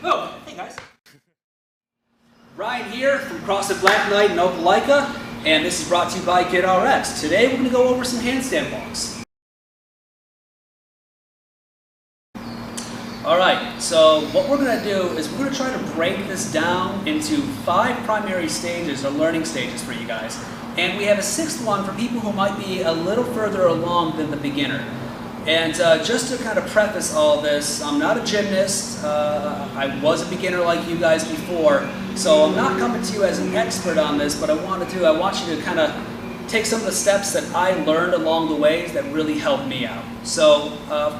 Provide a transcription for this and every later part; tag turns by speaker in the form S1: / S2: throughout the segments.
S1: Oh, hey guys. Ryan here from CrossFit Black Knight Opelika, and this is brought to you by Rx'd. Today we're going to go over some handstand walks. Alright, so what we're going to do is we're going to try to break this down into 5 primary stages or learning stages for you guys. And we have a 6th one for people who might be a little further along than the beginner. And just to kind of preface all this, I'm not a gymnast. I was a beginner like you guys before, so I'm not coming to you as an expert on this, but I want you to kind of take some of the steps that I learned along the way that really helped me out. So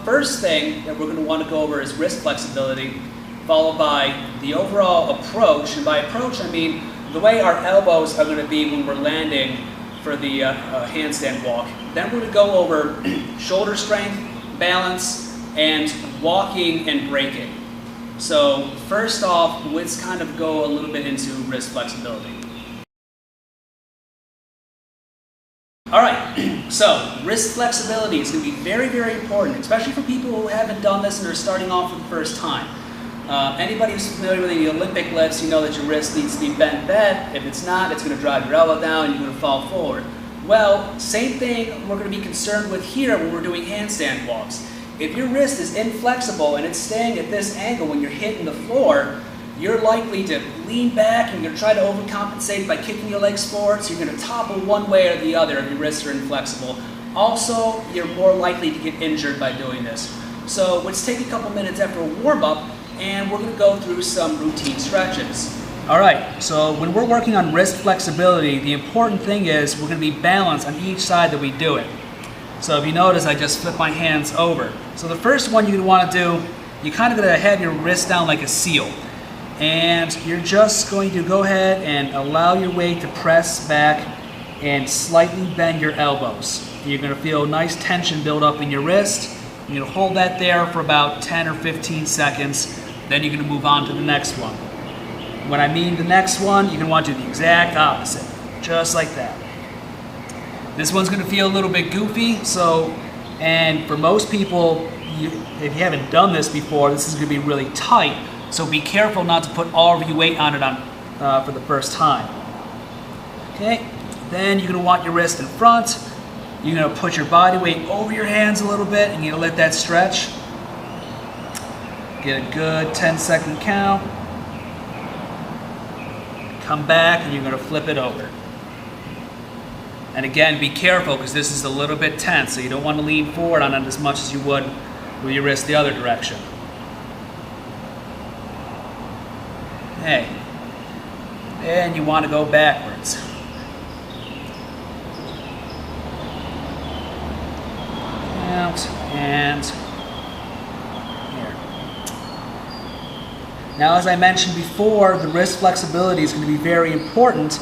S1: first thing that we're going to want to go over is wrist flexibility, followed by the overall approach. And by approach, I mean the way our elbows are going to be when we're landing for the handstand walk. Then we're going to go over shoulder strength, balance, and walking and braking. So first off, let's kind of go a little bit into wrist flexibility. Alright, so wrist flexibility is going to be very, very important, especially for people who haven't done this and are starting off for the first time. Anybody who's familiar with the Olympic lifts, you know that your wrist needs to be bent back. If it's not, it's going to drive your elbow down and you're going to fall forward. Well, same thing we're going to be concerned with here when we're doing handstand walks. If your wrist is inflexible and it's staying at this angle when you're hitting the floor, you're likely to lean back and you're going to try to overcompensate by kicking your legs forward, so you're going to topple one way or the other if your wrists are inflexible. Also, you're more likely to get injured by doing this. So let's take a couple minutes after a warm-up and we're going to go through some routine stretches. Alright, so when we're working on wrist flexibility, the important thing is we're going to be balanced on each side that we do it. So if you notice, I just flip my hands over. So the first one you're going to want to do, you're kind of going to have your wrist down like a seal. And you're just going to go ahead and allow your weight to press back and slightly bend your elbows. You're going to feel nice tension build up in your wrist. You're going to hold that there for about 10 or 15 seconds. Then you're going to move on to the next one. When I mean the next one, you're going to want to do the exact opposite, just like that. This one's going to feel a little bit goofy, and for most people, if you haven't done this before, this is going to be really tight. So be careful not to put all of your weight on it for the first time. Okay, then you're going to want your wrist in front. You're going to put your body weight over your hands a little bit and you're going to let that stretch. Get a good 10-second count. Come back and you're going to flip it over. And again, be careful because this is a little bit tense, so you don't want to lean forward on it as much as you would with your wrist the other direction. Okay. And you want to go backwards. Out and here. Now, as I mentioned before, the wrist flexibility is going to be very important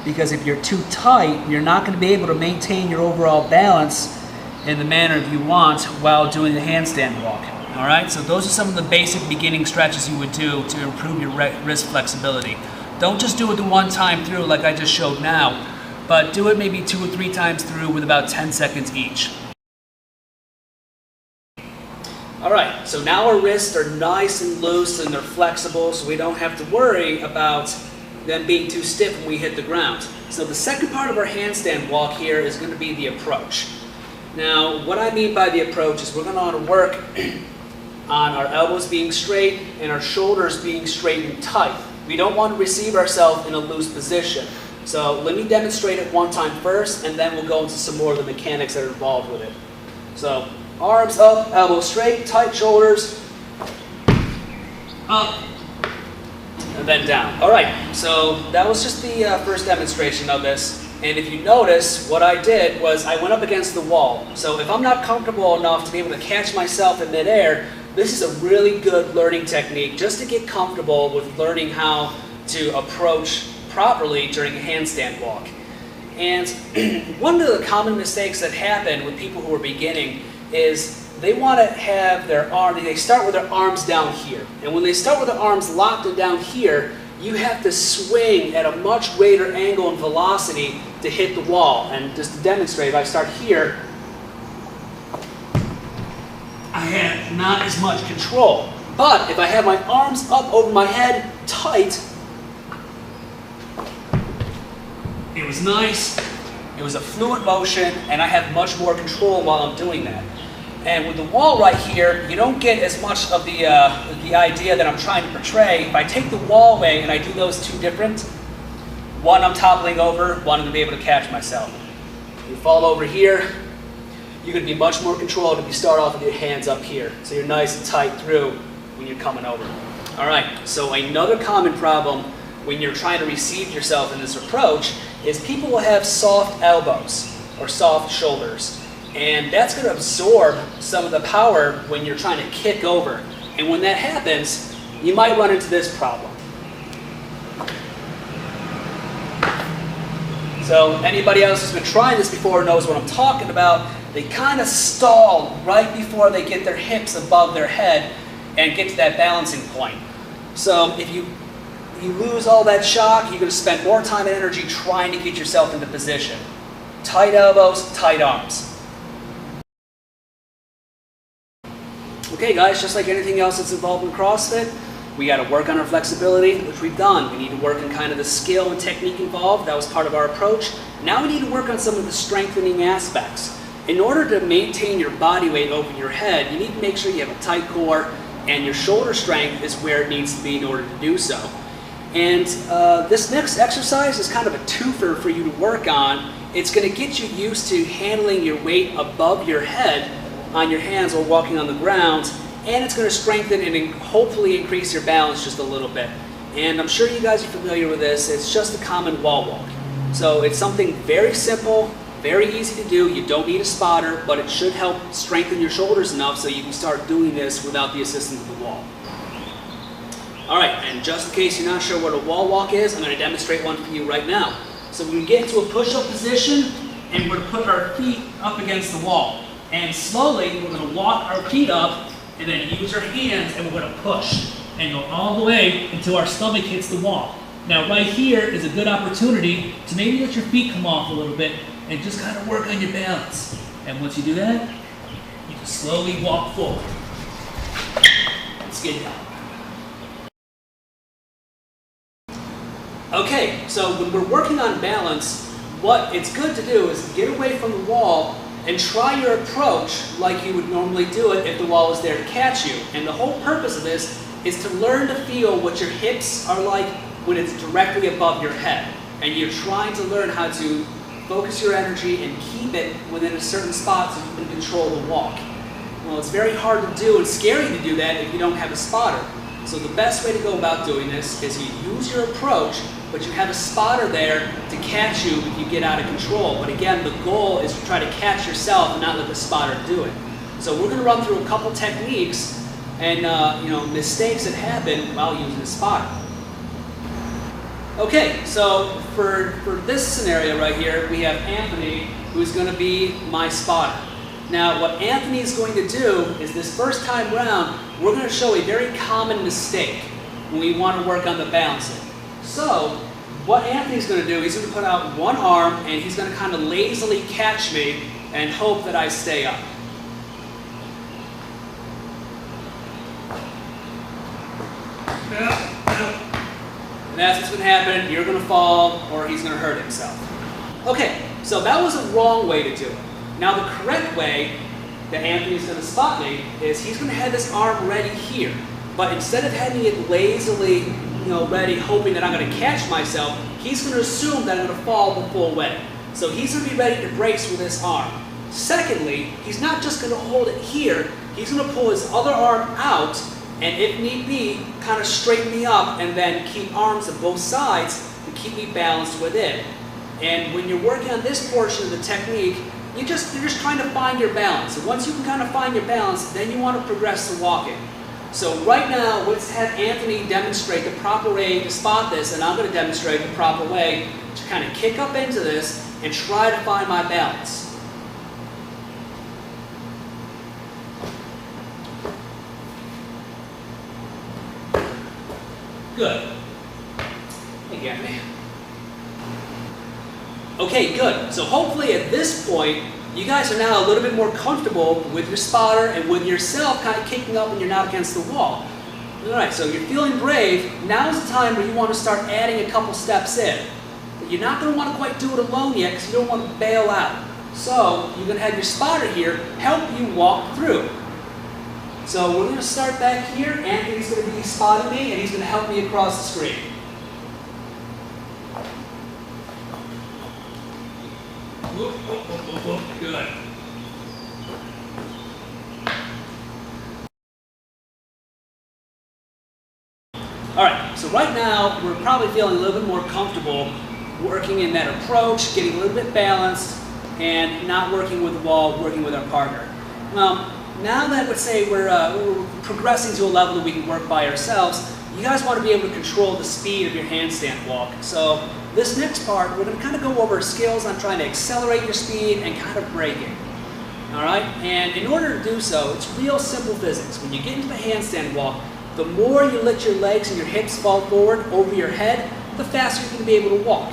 S1: because if you're too tight, you're not going to be able to maintain your overall balance in the manner you want while doing the handstand walk. Alright, so those are some of the basic beginning stretches you would do to improve your wrist flexibility. Don't just do it the one time through like I just showed now, but do it maybe 2 or 3 times through with about 10 seconds each. Alright, so now our wrists are nice and loose and they're flexible, so we don't have to worry about them being too stiff when we hit the ground. So the second part of our handstand walk here is going to be the approach. Now, what I mean by the approach is we're going to want to work on our elbows being straight and our shoulders being straight and tight. We don't want to receive ourselves in a loose position. So let me demonstrate it one time first, and then we'll go into some more of the mechanics that are involved with it. So arms up, elbows straight, tight shoulders, up, and then down. Alright, so that was just the first demonstration of this. And if you notice, what I did was I went up against the wall. So if I'm not comfortable enough to be able to catch myself in midair, this is a really good learning technique just to get comfortable with learning how to approach properly during a handstand walk. And one of the common mistakes that happen with people who are beginning is they want to have they start with their arms down here. And when they start with their arms locked and down here, you have to swing at a much greater angle and velocity to hit the wall. And just to demonstrate, if I start here, I have not as much control. But if I have my arms up over my head, tight, it was nice, it was a fluid motion, and I have much more control while I'm doing that. And with the wall right here, you don't get as much of the idea that I'm trying to portray. If I take the wall away and I do those two different, one I'm toppling over, one I'm going to be able to catch myself. You fall over here, you're going to be much more controlled if you start off with your hands up here. So you're nice and tight through when you're coming over. All right, so another common problem when you're trying to receive yourself in this approach is people will have soft elbows or soft shoulders. And that's going to absorb some of the power when you're trying to kick over. And when that happens, you might run into this problem. So anybody else who's been trying this before knows what I'm talking about. They kind of stall right before they get their hips above their head and get to that balancing point. So if you lose all that shock, you're going to spend more time and energy trying to get yourself into position. Tight elbows, tight arms. Okay guys, just like anything else that's involved in CrossFit, we got to work on our flexibility, which we've done. We need to work on kind of the skill and technique involved. That was part of our approach. Now we need to work on some of the strengthening aspects. In order to maintain your body weight over your head, you need to make sure you have a tight core and your shoulder strength is where it needs to be in order to do so. And this next exercise is kind of a twofer for you to work on. It's going to get you used to handling your weight above your head on your hands while walking on the ground, and it's going to strengthen and hopefully increase your balance just a little bit. And I'm sure you guys are familiar with this. It's just a common wall walk. So it's something very simple, very easy to do. You don't need a spotter, but it should help strengthen your shoulders enough so you can start doing this without the assistance of the wall. All right, and just in case you're not sure what a wall walk is, I'm going to demonstrate one for you right now. So we're going to get into a push-up position, and we're going to put our feet up against the wall. And slowly, we're going to walk our feet up and then use our hands and we're going to push and go all the way until our stomach hits the wall. Now right here is a good opportunity to maybe let your feet come off a little bit and just kind of work on your balance. And once you do that, you can slowly walk forward. Let's get down. Okay, so when we're working on balance, what it's good to do is get away from the wall and try your approach like you would normally do it if the wall was there to catch you. And the whole purpose of this is to learn to feel what your hips are like when it's directly above your head. And you're trying to learn how to focus your energy and keep it within a certain spot so you can control the walk. Well, it's very hard to do and scary to do that if you don't have a spotter. So the best way to go about doing this is you use your approach, but you have a spotter there to catch you if you get out of control. But again, the goal is to try to catch yourself and not let the spotter do it. So we're going to run through a couple techniques and mistakes that happen while using a spotter. Okay, so for this scenario right here, we have Anthony, who's going to be my spotter. Now, what Anthony is going to do is this first time round, we're going to show a very common mistake when we want to work on the balancing. So, what Anthony's going to do, he's going to put out one arm and he's going to kind of lazily catch me and hope that I stay up. And that's what's going to happen. You're going to fall or he's going to hurt himself. Okay, so that was a wrong way to do it. Now the correct way that Anthony's going to spot me is he's going to have this arm ready here. But instead of having it lazily ready, hoping that I'm going to catch myself, he's going to assume that I'm going to fall the full way. So he's going to be ready to brace with this arm. Secondly, he's not just going to hold it here, he's going to pull his other arm out and if need be, kind of straighten me up and then keep arms on both sides to keep me balanced within. And when you're working on this portion of the technique, you're just trying to find your balance. And once you can kind of find your balance, then you want to progress to walking. So right now, let's have Anthony demonstrate the proper way to spot this, and I'm going to demonstrate the proper way to kind of kick up into this and try to find my balance. Good. You get me? Okay, good. So hopefully at this point, you guys are now a little bit more comfortable with your spotter and with yourself kind of kicking up when you're not against the wall. All right, so you're feeling brave. Now's the time where you want to start adding a couple steps in. But you're not going to want to quite do it alone yet because you don't want to bail out. So you're going to have your spotter here help you walk through. So we're going to start back here. Anthony's going to be spotting me, and he's going to help me across the screen. Whoop, whoop, whoop, whoop, whoop. Good. All right, so right now we're probably feeling a little bit more comfortable working in that approach, getting a little bit balanced, and not working with the wall, working with our partner. Now that, let's say, we're progressing to a level that we can work by ourselves, you guys want to be able to control the speed of your handstand walk. So this next part, we're going to kind of go over skills on trying to accelerate your speed and kind of break it. All right, and in order to do so, it's real simple physics. When you get into the handstand walk, the more you let your legs and your hips fall forward over your head, the faster you're going to be able to walk,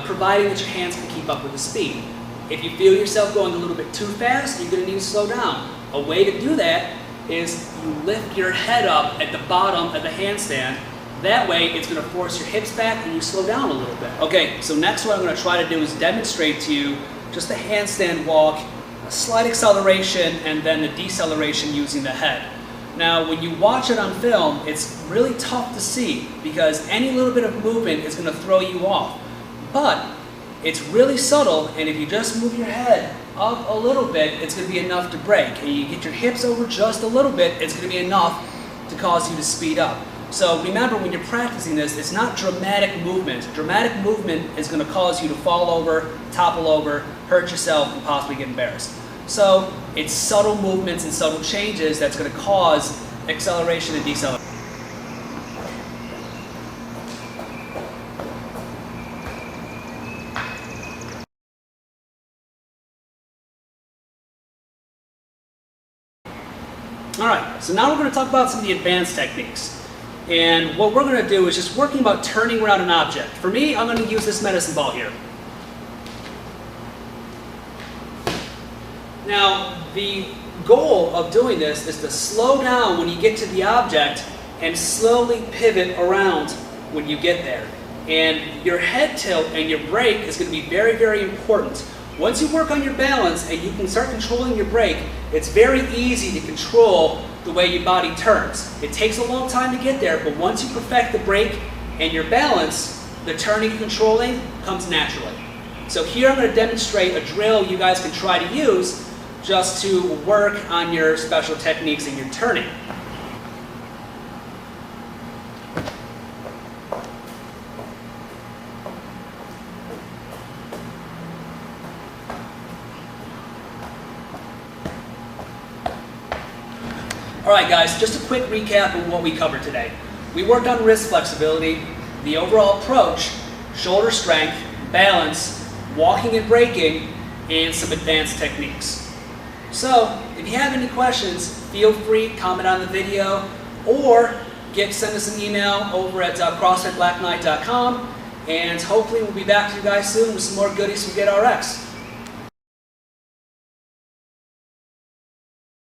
S1: providing that your hands can keep up with the speed. If you feel yourself going a little bit too fast, you're going to need to slow down. A way to do that is you lift your head up at the bottom of the handstand. That way, it's going to force your hips back and you slow down a little bit. Okay, so next what I'm going to try to do is demonstrate to you just the handstand walk, a slight acceleration, and then the deceleration using the head. Now, when you watch it on film, it's really tough to see because any little bit of movement is going to throw you off. But it's really subtle, and if you just move your head up a little bit, it's going to be enough to break. And you get your hips over just a little bit, it's going to be enough to cause you to speed up. So remember, when you're practicing this, it's not dramatic movement. Dramatic movement is going to cause you to fall over, topple over, hurt yourself, and possibly get embarrassed. So it's subtle movements and subtle changes that's going to cause acceleration and deceleration. All right, so now we're going to talk about some of the advanced techniques. And what we're going to do is just working about turning around an object. For me, I'm going to use this medicine ball here. Now, the goal of doing this is to slow down when you get to the object and slowly pivot around when you get there. And your head tilt and your brake is going to be very, very important. Once you work on your balance and you can start controlling your brake, it's very easy to control the way your body turns. It takes a long time to get there, but once you perfect the brake and your balance, the turning and controlling comes naturally. So here I'm going to demonstrate a drill you guys can try to use just to work on your special techniques and your turning. All right, guys, just a quick recap of what we covered today. We worked on wrist flexibility, the overall approach, shoulder strength, balance, walking and braking, and some advanced techniques. So, if you have any questions, feel free to comment on the video or send us an email over at CrossFitBlackKnight.com, and hopefully we'll be back to you guys soon with some more goodies from Get Rx.